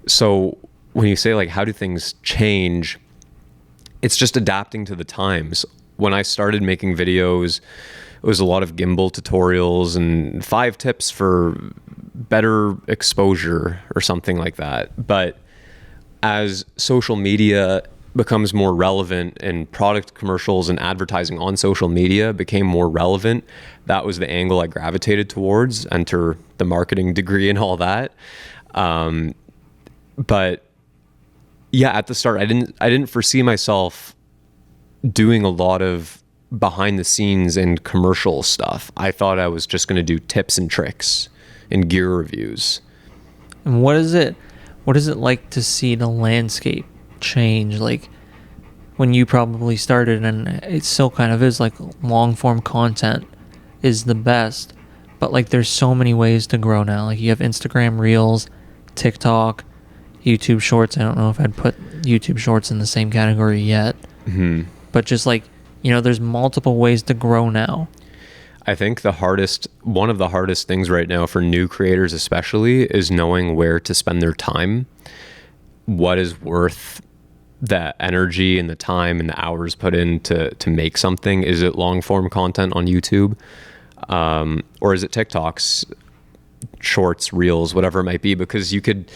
So when you say like, how do things change? It's just adapting to the times. When I started making videos, it was a lot of gimbal tutorials and 5 tips for better exposure or something like that. But as social media becomes more relevant and product commercials and advertising on social media became more relevant, that was the angle I gravitated towards, enter the marketing degree and all that. But yeah, at the start, I didn't foresee myself doing a lot of behind the scenes and commercial stuff. I thought I was just going to do tips and tricks and gear reviews. And what is it like to see the landscape change? Like when you probably started, and it still kind of is, like long form content is the best, but like there's so many ways to grow now. Like you have Instagram Reels, TikTok, YouTube Shorts. I don't know if I'd put YouTube Shorts in the same category yet, but just like, you know, there's multiple ways to grow now. I think one of the hardest things right now for new creators especially is knowing where to spend their time, what is worth the energy and the time and the hours put in to make something. Is it long form content on YouTube? Or is it TikToks, Shorts, Reels, whatever it might be? Because you could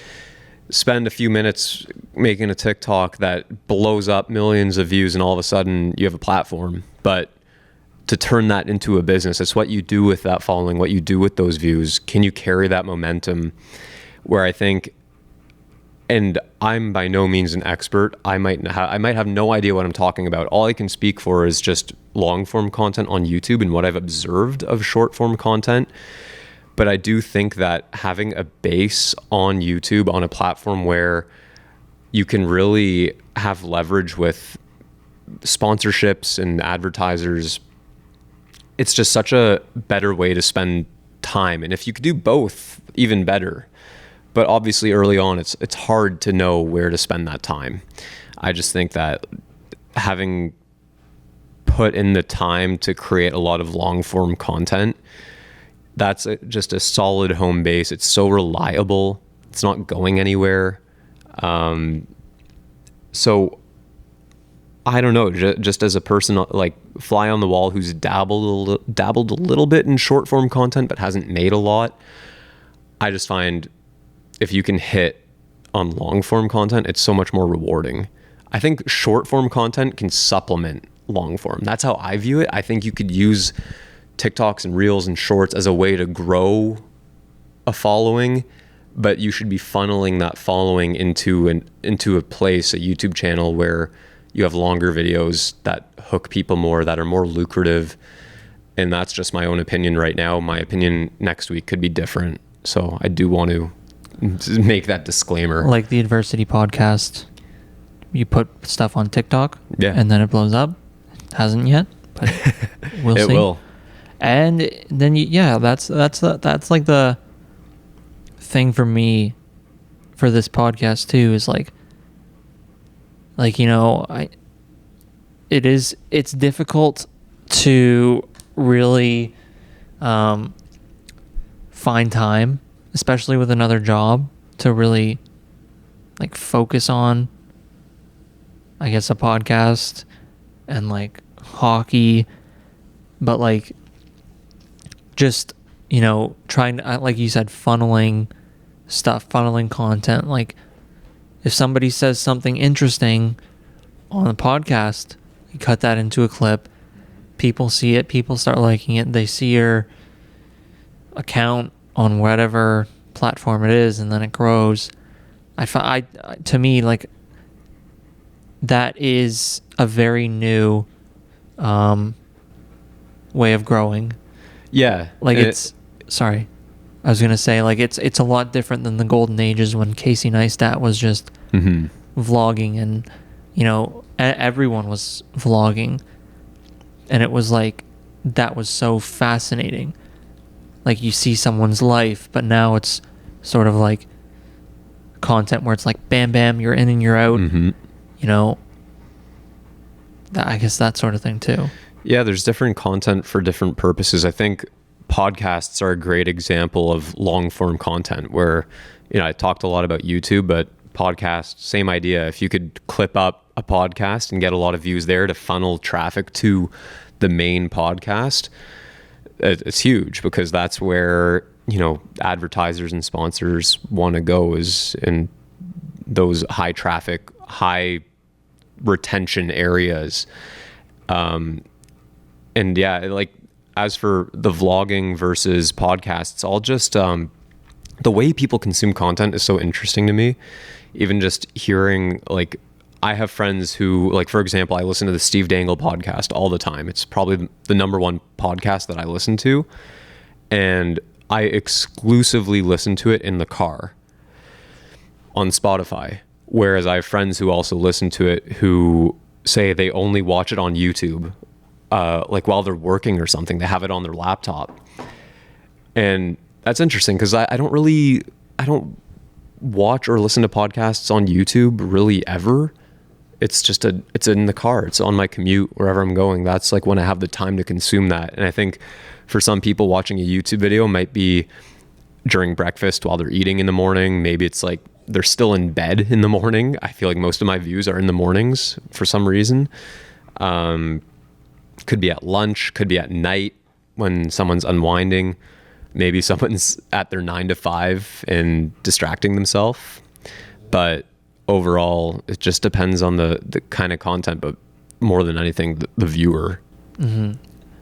spend a few minutes making a TikTok that blows up millions of views and all of a sudden you have a platform. But to turn that into a business, it's what you do with that following, what you do with those views. Can you carry that momentum? Where I think And I'm by no means an expert. I might have no idea what I'm talking about. All I can speak for is just long form content on YouTube and what I've observed of short form content. But I do think that having a base on YouTube, on a platform where you can really have leverage with sponsorships and advertisers, it's just such a better way to spend time. And if you could do both, even better. But obviously early on, it's hard to know where to spend that time. I just think that having put in the time to create a lot of long form content, that's just a solid home base. It's so reliable. It's not going anywhere. So I don't know, just as a person, like fly on the wall who's dabbled a little bit in short form content, but hasn't made a lot. I just find if you can hit on long form content, it's so much more rewarding. I think short form content can supplement long form. That's how I view it. I think you could use TikToks and Reels and Shorts as a way to grow a following, but you should be funneling that following into a place, a YouTube channel where you have longer videos that hook people more, that are more lucrative. And that's just my own opinion right now. My opinion next week could be different. So I do want to make that disclaimer. Like the Adversity podcast, you put stuff on TikTok, and then it blows up. It hasn't yet, but we'll see. It will. And then that's like the thing for me for this podcast too, is like it's difficult to really find time, especially with another job, to really like focus on, I guess, a podcast and like hockey, but like just, trying to, like you said, funneling content. Like if somebody says something interesting on a podcast, you cut that into a clip, people see it, people start liking it, they see your account on whatever platform it is, and then it grows. To me, like, that is a very new way of growing. Yeah. Like sorry. I was going to say, like, it's a lot different than the golden ages when Casey Neistat was just vlogging, and, everyone was vlogging. And it was like, that was so fascinating. Like, you see someone's life, but now it's sort of like content where it's like, bam, bam, you're in and you're out. I guess that sort of thing too. Yeah, there's different content for different purposes. I think podcasts are a great example of long form content where, I talked a lot about YouTube, but podcast, same idea. If you could clip up a podcast and get a lot of views there to funnel traffic to the main podcast, it's huge, because that's where, advertisers and sponsors want to go, is in those high traffic, high retention areas. And yeah, like, as for the vlogging versus podcasts, all just the way people consume content is so interesting to me. Even just hearing, like, I have friends who, like, for example, I listen to the Steve Dangle podcast all the time. It's probably the number one podcast that I listen to. And I exclusively listen to it in the car on Spotify. Whereas I have friends who also listen to it who say they only watch it on YouTube. Like while they're working or something, they have it on their laptop. And that's interesting, because I don't watch or listen to podcasts on YouTube really ever. It's in the car. It's on my commute, wherever I'm going. That's like when I have the time to consume that. And I think for some people, watching a YouTube video might be during breakfast while they're eating in the morning. Maybe it's like they're still in bed in the morning. I feel like most of my views are in the mornings for some reason. Could be at lunch, could be at night when someone's unwinding. Maybe someone's at their 9 to 5 and distracting themselves. But overall, it just depends on the kind of content, but more than anything, the viewer. Mm-hmm.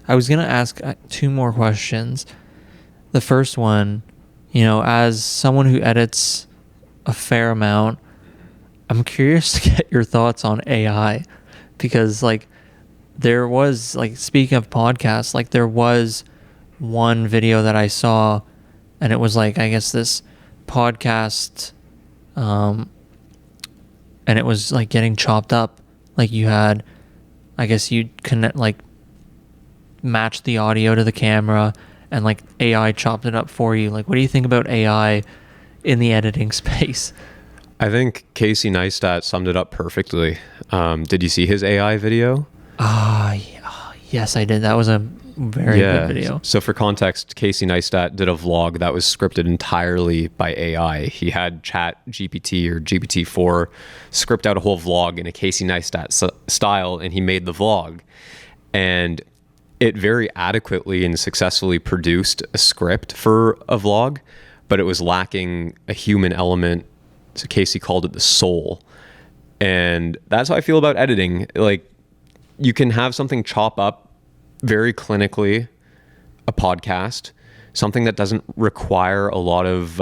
I was going to ask 2 more questions. The first one, as someone who edits a fair amount, I'm curious to get your thoughts on AI, because like there was, like, speaking of podcasts, like there was one video that I saw, and it was like, I guess this podcast, and it was like getting chopped up. Like you had, I guess you'd connect, like match the audio to the camera, and like AI chopped it up for you. Like, what do you think about AI in the editing space? I think Casey Neistat summed it up perfectly. Did you see his AI video? Yes, I did. That was a very good video. So for context, Casey Neistat did a vlog that was scripted entirely by AI. He had Chat GPT or GPT-4 script out a whole vlog in a Casey Neistat style, and he made the vlog. And it very adequately and successfully produced a script for a vlog, but it was lacking a human element. So Casey called it the soul. And that's how I feel about editing. Like, you can have something chop up very clinically, a podcast, something that doesn't require a lot of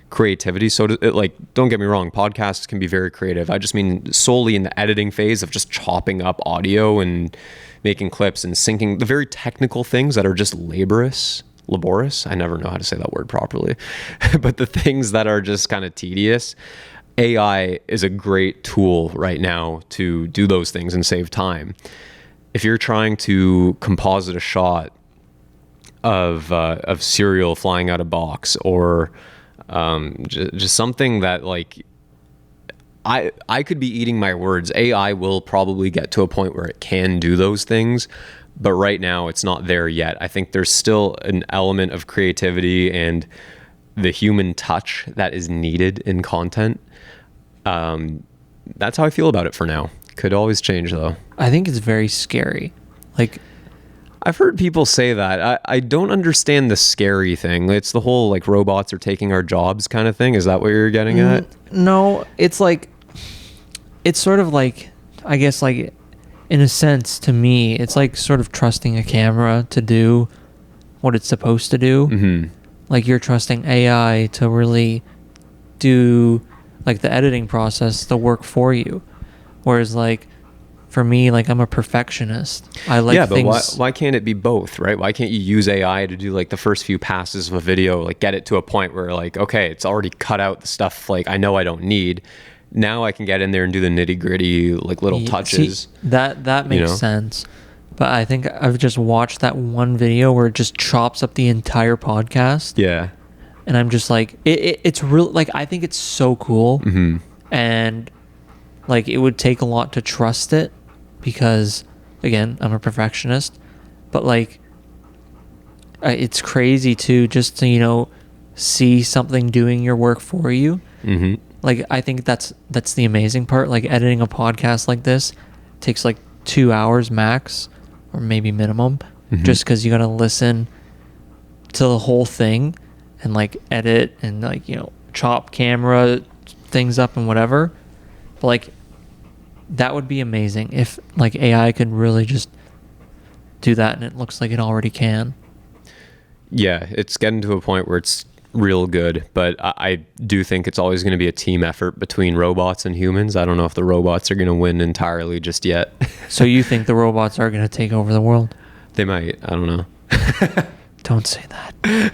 creativity. So don't get me wrong, podcasts can be very creative. I just mean solely in the editing phase of just chopping up audio and making clips and syncing, the very technical things that are just laborious. I never know how to say that word properly. But the things that are just kind of tedious, AI is a great tool right now to do those things and save time. If you're trying to composite a shot of cereal flying out of box, or just something that, like, I could be eating my words. AI will probably get to a point where it can do those things, but right now it's not there yet. I think there's still an element of creativity and the human touch that is needed in content. That's how I feel about it for now. Could always change though. I think it's very scary. Like, I've heard people say that. I don't understand the scary thing. It's the whole, like, robots are taking our jobs kind of thing. Is that what you're getting at? No, it's like, it's sort of like, I guess, like, in a sense, to me, it's like sort of trusting a camera to do what it's supposed to do. Mm-hmm. Like, you're trusting AI to really do, like, the editing process, the work for you. Whereas, like, for me, like, I'm a perfectionist. I like things. But why can't it be both, right? Why can't you use AI to do, like, the first few passes of a video, like, get it to a point where, like, okay, it's already cut out the stuff, like, I know I don't need. Now I can get in there and do the nitty gritty, like, little touches. See, that makes sense. But I think I've just watched that one video where it just chops up the entire podcast. Yeah. And I'm just like, it's real. Like, I think it's so cool. Mm-hmm. And, like, it would take a lot to trust it because, again, I'm a perfectionist. But, like, it's crazy to just to, see something doing your work for you. Mm-hmm. Like, I think that's the amazing part. Like, editing a podcast like this takes like 2 hours max, or maybe minimum, just because you got to listen to the whole thing and, like, edit and, like, chop camera things up and whatever. But, like, that would be amazing if, like, AI could really just do that, and it looks like it already can. Yeah, it's getting to a point where it's real good, but I do think it's always going to be a team effort between robots and humans. I don't know if the robots are going to win entirely just yet. So you think the robots are going to take over the world? They might. I don't know. Don't say that.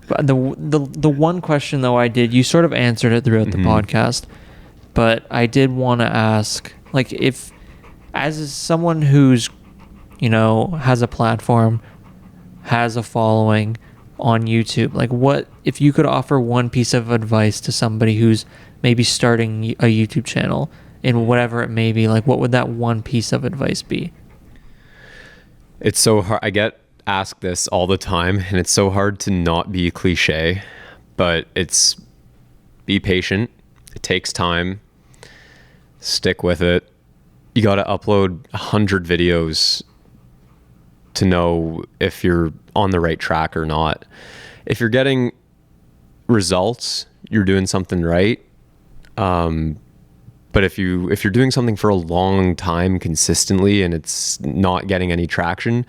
But the one question, though, you sort of answered it throughout the podcast, but I did want to ask, like, if, as someone who's, has a platform, has a following on YouTube, like, what if you could offer one piece of advice to somebody who's maybe starting a YouTube channel in whatever it may be, like, what would that one piece of advice be? It's so hard. I get asked this all the time, and it's so hard to not be cliche, but it's be patient. It takes time. Stick with it. You got to upload 100 videos to know if you're on the right track or not. If you're getting results, you're doing something right. But if you're doing something for a long time consistently and it's not getting any traction,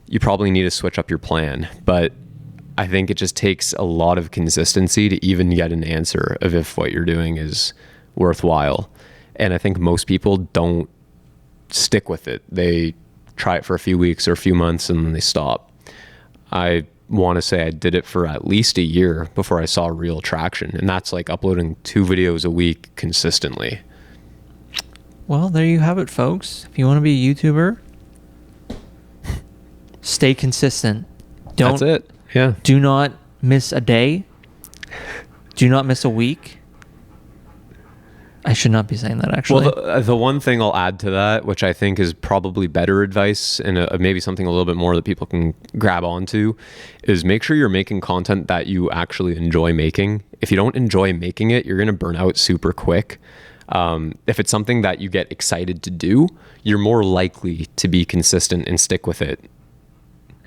you probably need to switch up your plan. But I think it just takes a lot of consistency to even get an answer of if what you're doing is worthwhile. And I think most people don't stick with it. They try it for a few weeks or a few months and then they stop. I want to say I did it for at least a year before I saw real traction. And that's like uploading 2 videos a week consistently. Well, there you have it, folks. If you want to be a YouTuber, stay consistent. That's it. Yeah. Do not miss a day. Do not miss a week. I should not be saying that, actually. Well, the one thing I'll add to that, which I think is probably better advice and maybe something a little bit more that people can grab onto, is make sure you're making content that you actually enjoy making. If you don't enjoy making it, you're going to burn out super quick. If it's something that you get excited to do, you're more likely to be consistent and stick with it.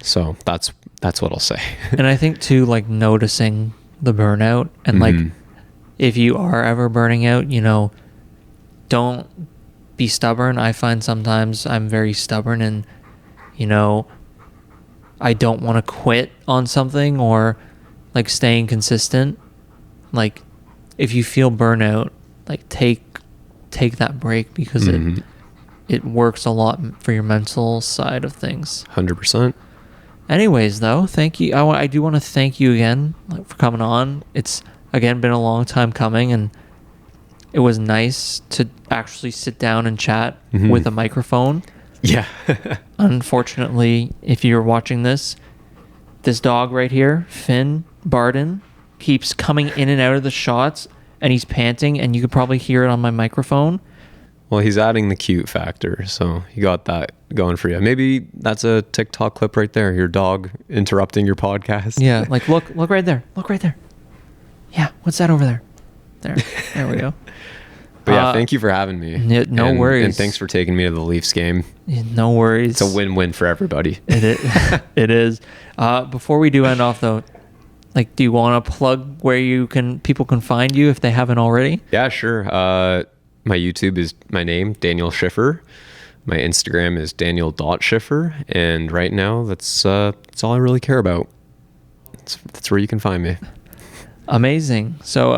So that's what I'll say. And I think too, like, noticing the burnout and like, if you are ever burning out, you know, don't be stubborn. I find sometimes I'm very stubborn and, you know, I don't want to quit on something or like staying consistent. Like, if you feel burnout, like take that break because it works a lot for your mental side of things. 100%. Anyways, though, thank you. I do want to thank you again for coming on. It's, again, been a long time coming, and it was nice to actually sit down and chat with a microphone. Yeah. Unfortunately, if you're watching this dog right here, Finn Barden, keeps coming in and out of the shots, and he's panting, and you could probably hear it on my microphone. Well, he's adding the cute factor, so you got that going for you. Maybe that's a TikTok clip right there, your dog interrupting your podcast. Yeah, like, look right there. Look right there. Yeah, what's that over there? There we go. But yeah, thank you for having me. Yeah, no worries. And thanks for taking me to the Leafs game. Yeah, no worries. It's a win-win for everybody. It is. Before we do end off, though, like, do you want to plug where people can find you if they haven't already? Yeah, sure. My YouTube is my name, Daniel Schiffer. My Instagram is daniel.schiffer. And right now, that's all I really care about. That's where you can find me. Amazing. So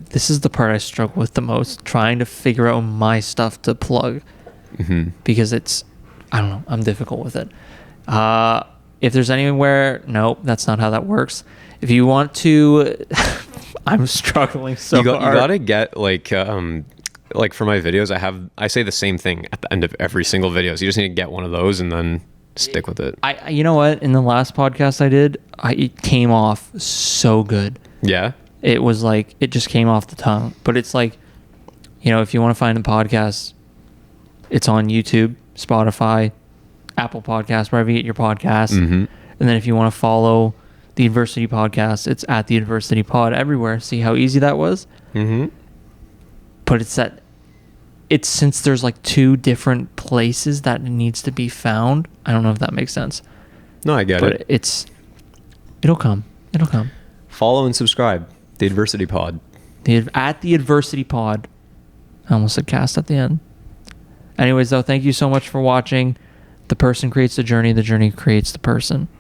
this is the part I struggle with the most, trying to figure out my stuff to plug. Because it's, I don't know, I'm difficult with it. If there's anywhere, nope, that's not how that works. If you want to, I'm struggling so hard. You gotta get like for my videos, I say the same thing at the end of every single video. So you just need to get one of those and then stick with it. You know what? In the last podcast I did, it came off so good. Yeah. It was like, it just came off the tongue. But it's like, you know, if you want to find the podcast, it's on YouTube, Spotify, Apple Podcasts, wherever you get your podcasts. And then if you want to follow the Adversity Podcast, it's at the Adversity Pod everywhere. See how easy that was? But it's since there's like 2 different places that it needs to be found. I don't know if that makes sense. No, I get it. But it'll come. Follow and subscribe. The Adversity Pod. At the Adversity Pod. I almost said cast at the end. Anyways, though, thank you so much for watching. The person creates the journey creates the person.